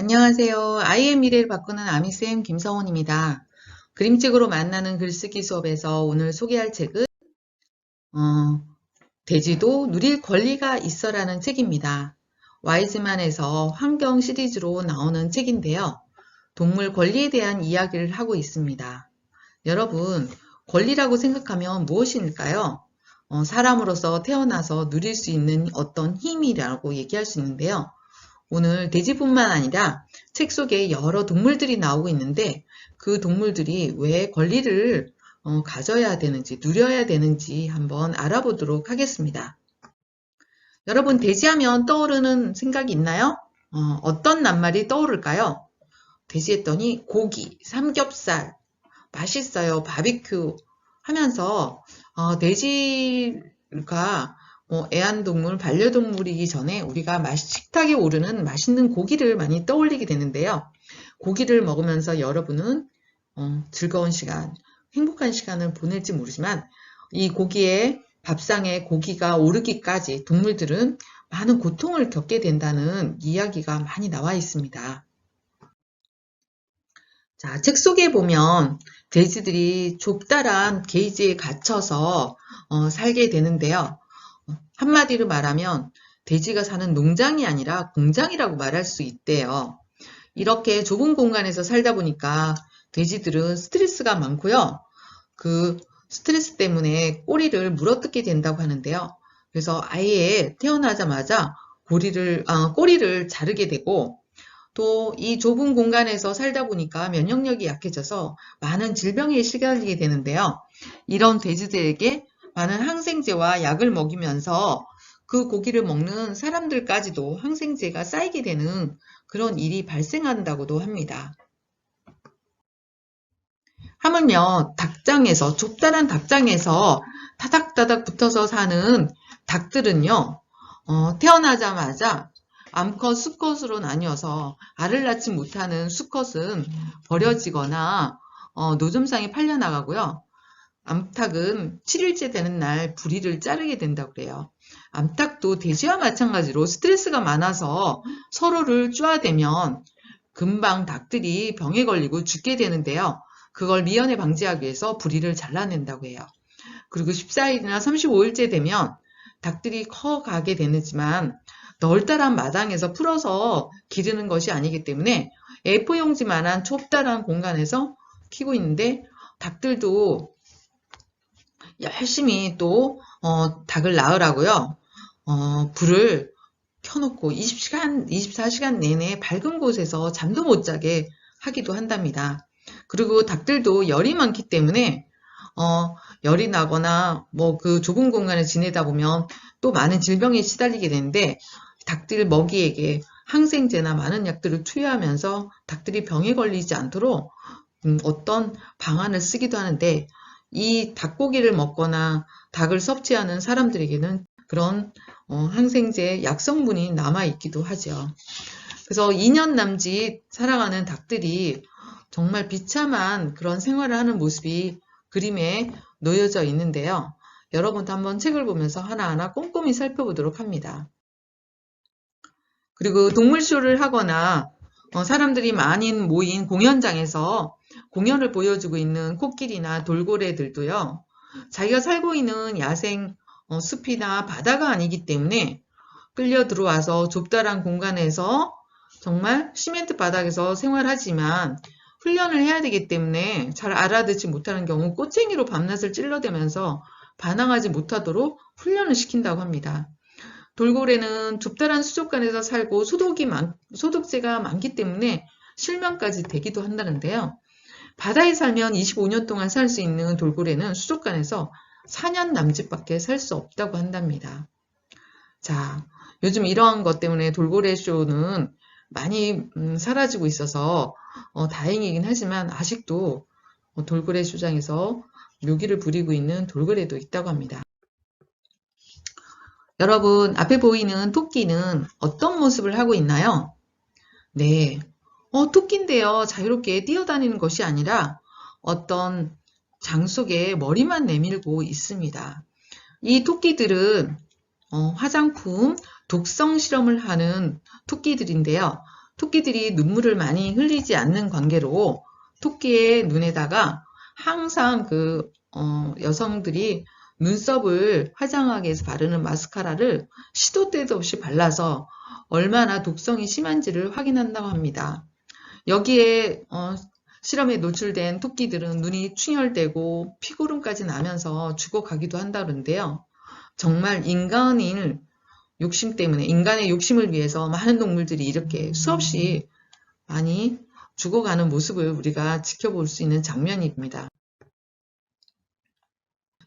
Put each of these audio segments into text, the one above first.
안녕하세요. 아이의 미래를 바꾸는 아미쌤 김성원입니다. 그림책으로 만나는 글쓰기 수업에서 오늘 소개할 책은 어, 돼지도 누릴 권리가 있어라는 책입니다. 와이즈만에서 환경 시리즈로 나오는 책인데요. 동물 권리에 대한 이야기를 하고 있습니다. 여러분, 권리라고 생각하면 무엇일까요? 사람으로서 태어나서 누릴 수 있는 어떤 힘이라고 얘기할 수 있는데요. 오늘 돼지뿐만 아니라 책 속에 여러 동물들이 나오고 있는데 그 동물들이 왜 권리를 가져야 되는지, 누려야 되는지 한번 알아보도록 하겠습니다. 여러분, 돼지하면 떠오르는 생각이 있나요? 어떤 낱말이 떠오를까요? 돼지 했더니 고기, 삼겹살, 맛있어요, 바비큐 하면서 돼지가 애완동물, 반려동물이기 전에 우리가 식탁에 오르는 맛있는 고기를 많이 떠올리게 되는데요. 고기를 먹으면서 여러분은 즐거운 시간, 행복한 시간을 보낼지 모르지만 이 고기에 밥상에 고기가 오르기까지 동물들은 많은 고통을 겪게 된다는 이야기가 많이 나와 있습니다. 자, 책 속에 보면 돼지들이 좁다란 케이지에 갇혀서 살게 되는데요. 한마디로 말하면 돼지가 사는 농장이 아니라 공장이라고 말할 수 있대요. 이렇게 좁은 공간에서 살다 보니까 돼지들은 스트레스가 많고요. 그 스트레스 때문에 꼬리를 물어뜯게 된다고 하는데요. 그래서 아예 태어나자마자 꼬리를 자르게 되고 또 이 좁은 공간에서 살다 보니까 면역력이 약해져서 많은 질병에 시달리게 되는데요. 이런 돼지들에게 많은 항생제와 약을 먹이면서 그 고기를 먹는 사람들까지도 항생제가 쌓이게 되는 그런 일이 발생한다고도 합니다. 하물며 좁다란 닭장에서 타닥타닥 붙어서 사는 닭들은요, 태어나자마자 암컷, 수컷으로 나뉘어서 알을 낳지 못하는 수컷은 버려지거나 노점상에 팔려나가고요. 암탉은 7일째 되는 날 부리를 자르게 된다고 그래요. 암탉도 돼지와 마찬가지로 스트레스가 많아서 서로를 쪼아대면 금방 닭들이 병에 걸리고 죽게 되는데요. 그걸 미연에 방지하기 위해서 부리를 잘라낸다고 해요. 그리고 14일이나 35일째 되면 닭들이 커가게 되지만 널따란 마당에서 풀어서 기르는 것이 아니기 때문에 A4용지만한 좁다란 공간에서 키고 있는데 닭들도 열심히 또 닭을 낳으라고요. 불을 켜놓고 24시간 내내 밝은 곳에서 잠도 못 자게 하기도 한답니다. 그리고 닭들도 열이 많기 때문에 열이 나거나 그 좁은 공간에 지내다 보면 또 많은 질병에 시달리게 되는데 닭들 먹이에게 항생제나 많은 약들을 투여하면서 닭들이 병에 걸리지 않도록 어떤 방안을 쓰기도 하는데 이 닭고기를 먹거나 닭을 섭취하는 사람들에게는 그런 항생제 약성분이 남아있기도 하죠. 그래서 2년 남짓 살아가는 닭들이 정말 비참한 그런 생활을 하는 모습이 그림에 놓여져 있는데요. 여러분도 한번 책을 보면서 하나하나 꼼꼼히 살펴보도록 합니다. 그리고 동물쇼를 하거나 사람들이 많이 모인 공연장에서 공연을 보여주고 있는 코끼리나 돌고래들도요. 자기가 살고 있는 야생 숲이나 바다가 아니기 때문에 끌려 들어와서 좁다란 공간에서 정말 시멘트 바닥에서 생활하지만 훈련을 해야 되기 때문에 잘 알아듣지 못하는 경우 꼬챙이로 밤낮을 찔러대면서 반항하지 못하도록 훈련을 시킨다고 합니다. 돌고래는 좁다란 수족관에서 살고 소독제가 많기 때문에 실명까지 되기도 한다는데요. 바다에 살면 25년 동안 살 수 있는 돌고래는 수족관에서 4년 남짓밖에 살 수 없다고 한답니다. 자, 요즘 이러한 것 때문에 돌고래 쇼는 많이 사라지고 있어서 다행이긴 하지만 아직도 돌고래 쇼장에서 묘기를 부리고 있는 돌고래도 있다고 합니다. 여러분, 앞에 보이는 토끼는 어떤 모습을 하고 있나요? 네, 토끼인데요. 자유롭게 뛰어다니는 것이 아니라 어떤 장 속에 머리만 내밀고 있습니다. 이 토끼들은 화장품 독성 실험을 하는 토끼들인데요. 토끼들이 눈물을 많이 흘리지 않는 관계로 토끼의 눈에다가 항상 여성들이 눈썹을 화장하기 위해서 바르는 마스카라를 시도 때도 없이 발라서 얼마나 독성이 심한지를 확인한다고 합니다. 여기에 실험에 노출된 토끼들은 눈이 충혈되고 피고름까지 나면서 죽어가기도 한다는데요. 정말 인간의 욕심을 위해서 많은 동물들이 이렇게 수없이 많이 죽어가는 모습을 우리가 지켜볼 수 있는 장면입니다.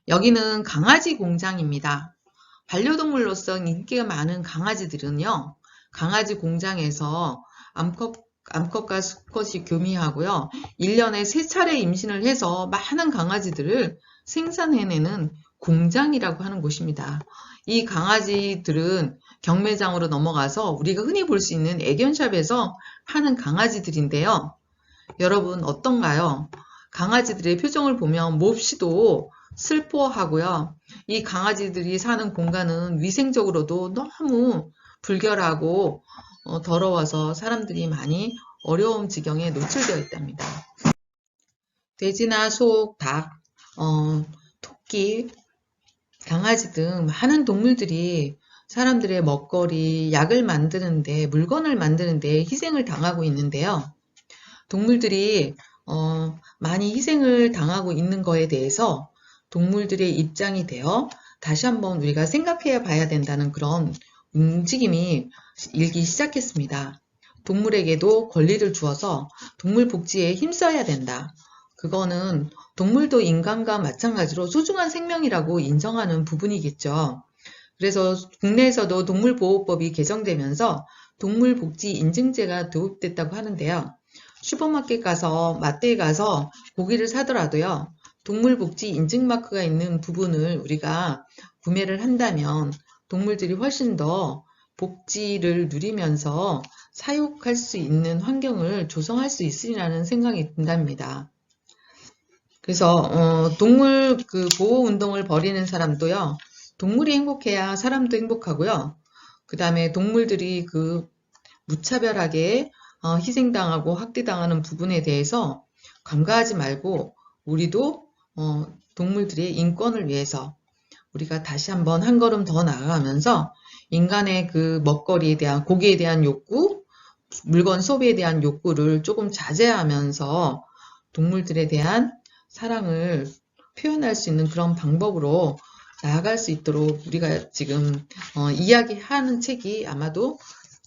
여기는 강아지 공장입니다. 반려동물로서 인기가 많은 강아지들은요, 강아지 공장에서 암컷과 수컷이 교미하고요, 1년에 3차례 임신을 해서 많은 강아지들을 생산해내는 공장이라고 하는 곳입니다. 이 강아지들은 경매장으로 넘어가서 우리가 흔히 볼 수 있는 애견샵에서 하는 강아지들인데요. 여러분 어떤가요? 강아지들의 표정을 보면 몹시도 슬퍼하고요. 이 강아지들이 사는 공간은 위생적으로도 너무 불결하고 더러워서 사람들이 많이 어려움 지경에 노출되어 있답니다. 돼지나 소, 닭, 토끼, 강아지 등 많은 동물들이 사람들의 먹거리, 약을 만드는데, 물건을 만드는데 희생을 당하고 있는데요. 동물들이 많이 희생을 당하고 있는 거에 대해서 동물들의 입장이 되어 다시 한번 우리가 생각해 봐야 된다는 그런 움직임이 일기 시작했습니다. 동물에게도 권리를 주어서 동물 복지에 힘써야 된다. 그거는 동물도 인간과 마찬가지로 소중한 생명이라고 인정하는 부분이겠죠. 그래서 국내에서도 동물보호법이 개정되면서 동물복지 인증제가 도입됐다고 하는데요. 슈퍼마켓 가서 마트에 가서 고기를 사더라도요. 동물복지 인증마크가 있는 부분을 우리가 구매를 한다면 동물들이 훨씬 더 복지를 누리면서 사육할 수 있는 환경을 조성할 수 있으리라는 생각이 든답니다. 그래서 동물 보호 운동을 벌이는 사람도요. 동물이 행복해야 사람도 행복하고요. 그 다음에 동물들이 무차별하게 희생당하고 학대당하는 부분에 대해서 간과하지 말고 우리도 동물들의 인권을 위해서 우리가 다시 한번 한 걸음 더 나아가면서 인간의 먹거리에 대한 고기에 대한 욕구, 물건 소비에 대한 욕구를 조금 자제하면서 동물들에 대한 사랑을 표현할 수 있는 그런 방법으로 나아갈 수 있도록 우리가 지금 이야기하는 책이 아마도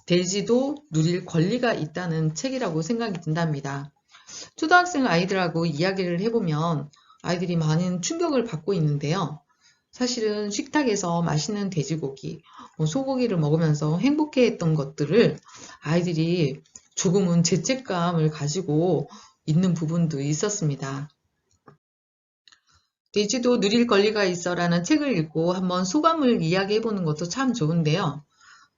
돼지도 누릴 권리가 있다는 책이라고 생각이 든답니다. 초등학생 아이들하고 이야기를 해보면 아이들이 많은 충격을 받고 있는데요. 사실은 식탁에서 맛있는 돼지고기, 소고기를 먹으면서 행복해했던 것들을 아이들이 조금은 죄책감을 가지고 있는 부분도 있었습니다. 돼지도 누릴 권리가 있어라는 책을 읽고 한번 소감을 이야기해보는 것도 참 좋은데요.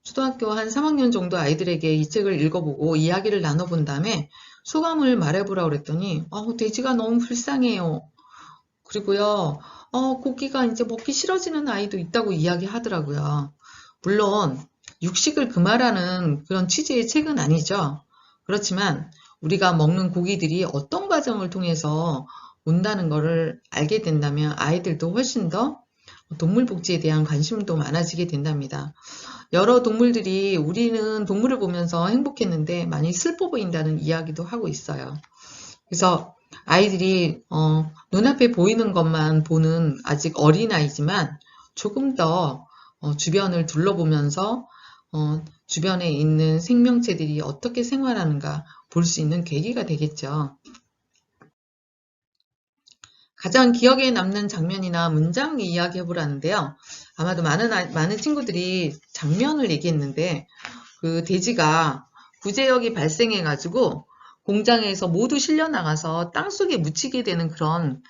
초등학교 한 3학년 정도 아이들에게 이 책을 읽어보고 이야기를 나눠본 다음에 소감을 말해보라고 그랬더니 돼지가 너무 불쌍해요. 그리고요, 고기가 이제 먹기 싫어지는 아이도 있다고 이야기하더라고요. 물론 육식을 금하라는 그런 취지의 책은 아니죠. 그렇지만 우리가 먹는 고기들이 어떤 과정을 통해서 온다는 것을 알게 된다면 아이들도 훨씬 더 동물 복지에 대한 관심도 많아지게 된답니다. 여러 동물들이 우리는 동물을 보면서 행복했는데 많이 슬퍼 보인다는 이야기도 하고 있어요. 그래서 아이들이 눈앞에 보이는 것만 보는 아직 어린아이지만 조금 더 주변을 둘러보면서 주변에 있는 생명체들이 어떻게 생활하는가 볼 수 있는 계기가 되겠죠. 가장 기억에 남는 장면이나 문장 이야기해보라는데요. 아마도 많은 친구들이 장면을 얘기했는데 돼지가 구제역이 발생해가지고 공장에서 모두 실려나가서 땅속에 묻히게 되는 그런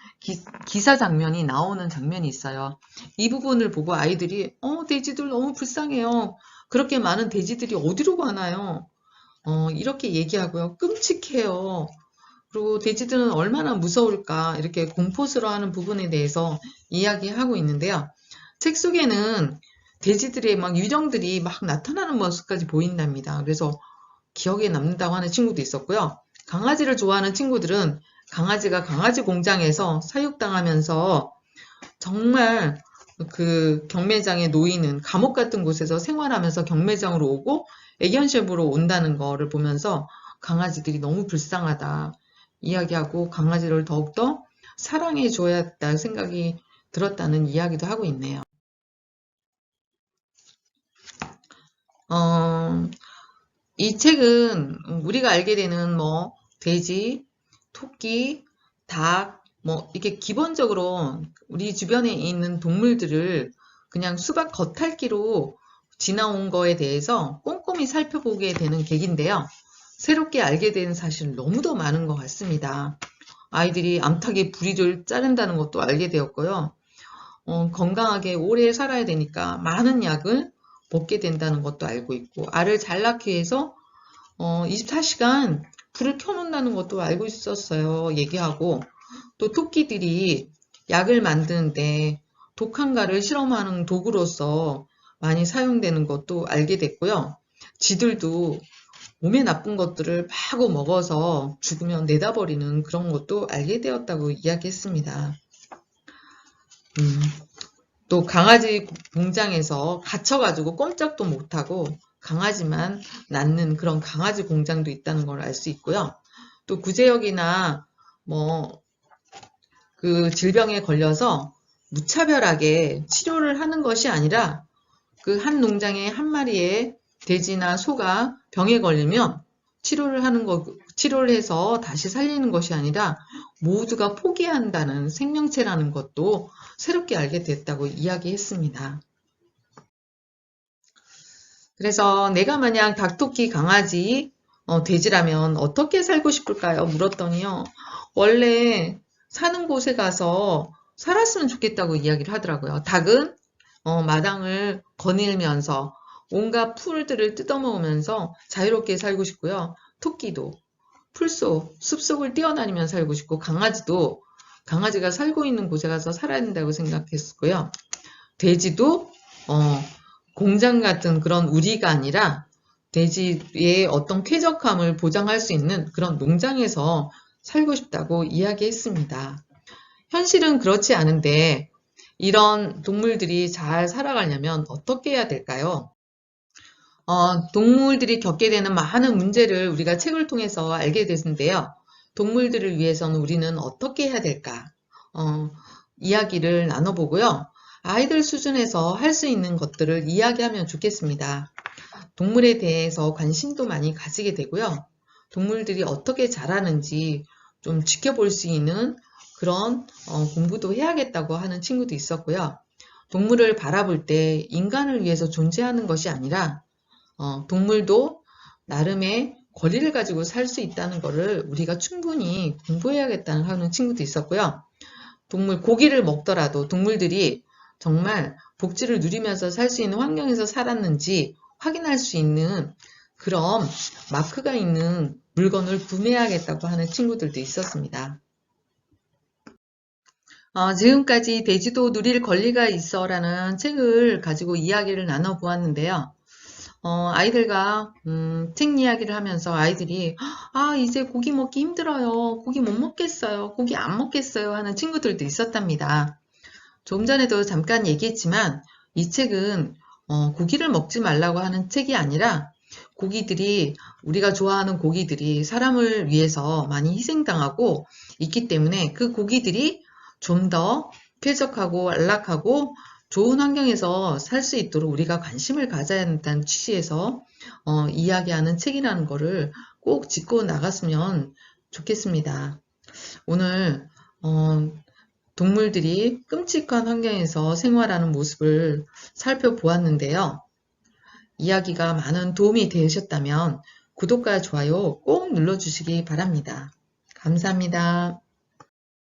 기사 장면이 나오는 장면이 있어요. 이 부분을 보고 아이들이 돼지들 너무 불쌍해요. 그렇게 많은 돼지들이 어디로 가나요? 이렇게 얘기하고요. 끔찍해요. 그리고 돼지들은 얼마나 무서울까 이렇게 공포스러워하는 부분에 대해서 이야기하고 있는데요. 책 속에는 돼지들의 유정들이 막 나타나는 모습까지 보인답니다. 그래서 기억에 남는다고 하는 친구도 있었고요. 강아지를 좋아하는 친구들은 강아지가 강아지 공장에서 사육당하면서 정말 그 경매장에 놓이는 감옥 같은 곳에서 생활하면서 경매장으로 오고 애견샵으로 온다는 거를 보면서 강아지들이 너무 불쌍하다 이야기하고 강아지를 더욱더 사랑해 줘야 했다 생각이 들었다는 이야기도 하고 있네요. 이 책은 우리가 알게 되는 뭐 돼지, 토끼, 닭, 뭐 이렇게 기본적으로 우리 주변에 있는 동물들을 그냥 수박 겉핥기로 지나온 거에 대해서 꼼꼼히 살펴보게 되는 계기인데요. 새롭게 알게 된 사실 너무도 많은 것 같습니다. 아이들이 암탉의 부리를 자른다는 것도 알게 되었고요. 건강하게 오래 살아야 되니까 많은 약을 먹게 된다는 것도 알고 있고, 알을 잘 낳기 위해서 24시간 불을 켜놓는다는 것도 알고 있었어요. 얘기하고, 또 토끼들이 약을 만드는데 독한가를 실험하는 도구로서 많이 사용되는 것도 알게 됐고요. 지들도 몸에 나쁜 것들을 마구 먹어서 죽으면 내다버리는 그런 것도 알게 되었다고 이야기했습니다. 또 강아지 공장에서 갇혀가지고 꼼짝도 못하고 강아지만 낳는 그런 강아지 공장도 있다는 걸 알 수 있고요. 또 구제역이나 뭐 그 질병에 걸려서 무차별하게 치료를 하는 것이 아니라 그 한 농장에 한 마리의 돼지나 소가 병에 걸리면 치료를 해서 다시 살리는 것이 아니라 모두가 포기한다는 생명체라는 것도 새롭게 알게 됐다고 이야기했습니다. 그래서 내가 만약 닭토끼, 강아지, 돼지라면 어떻게 살고 싶을까요? 물었더니요. 원래 사는 곳에 가서 살았으면 좋겠다고 이야기를 하더라고요. 닭은 마당을 거닐면서 온갖 풀들을 뜯어먹으면서 자유롭게 살고 싶고요. 토끼도 풀속, 숲속을 뛰어다니며 살고 싶고 강아지도 강아지가 살고 있는 곳에 가서 살아야 된다고 생각했고요. 돼지도 공장 같은 그런 우리가 아니라 돼지의 어떤 쾌적함을 보장할 수 있는 그런 농장에서 살고 싶다고 이야기했습니다. 현실은 그렇지 않은데 이런 동물들이 잘 살아가려면 어떻게 해야 될까요? 동물들이 겪게 되는 많은 문제를 우리가 책을 통해서 알게 됐는데요. 동물들을 위해서는 우리는 어떻게 해야 될까? 이야기를 나눠보고요. 아이들 수준에서 할 수 있는 것들을 이야기하면 좋겠습니다. 동물에 대해서 관심도 많이 가지게 되고요. 동물들이 어떻게 자라는지 좀 지켜볼 수 있는 그런 공부도 해야겠다고 하는 친구도 있었고요. 동물을 바라볼 때 인간을 위해서 존재하는 것이 아니라 동물도 나름의 권리를 가지고 살 수 있다는 것을 우리가 충분히 공부해야겠다는 하는 친구도 있었고요. 고기를 먹더라도 동물들이 정말 복지를 누리면서 살 수 있는 환경에서 살았는지 확인할 수 있는 그런 마크가 있는 물건을 구매하겠다고 하는 친구들도 있었습니다. 지금까지 돼지도 누릴 권리가 있어 라는 책을 가지고 이야기를 나눠보았는데요. 아이들과 책 이야기를 하면서 아이들이 이제 고기 먹기 힘들어요. 고기 못 먹겠어요. 고기 안 먹겠어요. 하는 친구들도 있었답니다. 조금 전에도 잠깐 얘기했지만 이 책은 고기를 먹지 말라고 하는 책이 아니라 우리가 좋아하는 고기들이 사람을 위해서 많이 희생당하고 있기 때문에 그 고기들이 좀 더 쾌적하고 안락하고 좋은 환경에서 살 수 있도록 우리가 관심을 가져야 한다는 취지에서 이야기하는 책이라는 거를 꼭 짚고 나갔으면 좋겠습니다. 오늘 동물들이 끔찍한 환경에서 생활하는 모습을 살펴보았는데요. 이야기가 많은 도움이 되셨다면 구독과 좋아요 꼭 눌러주시기 바랍니다. 감사합니다.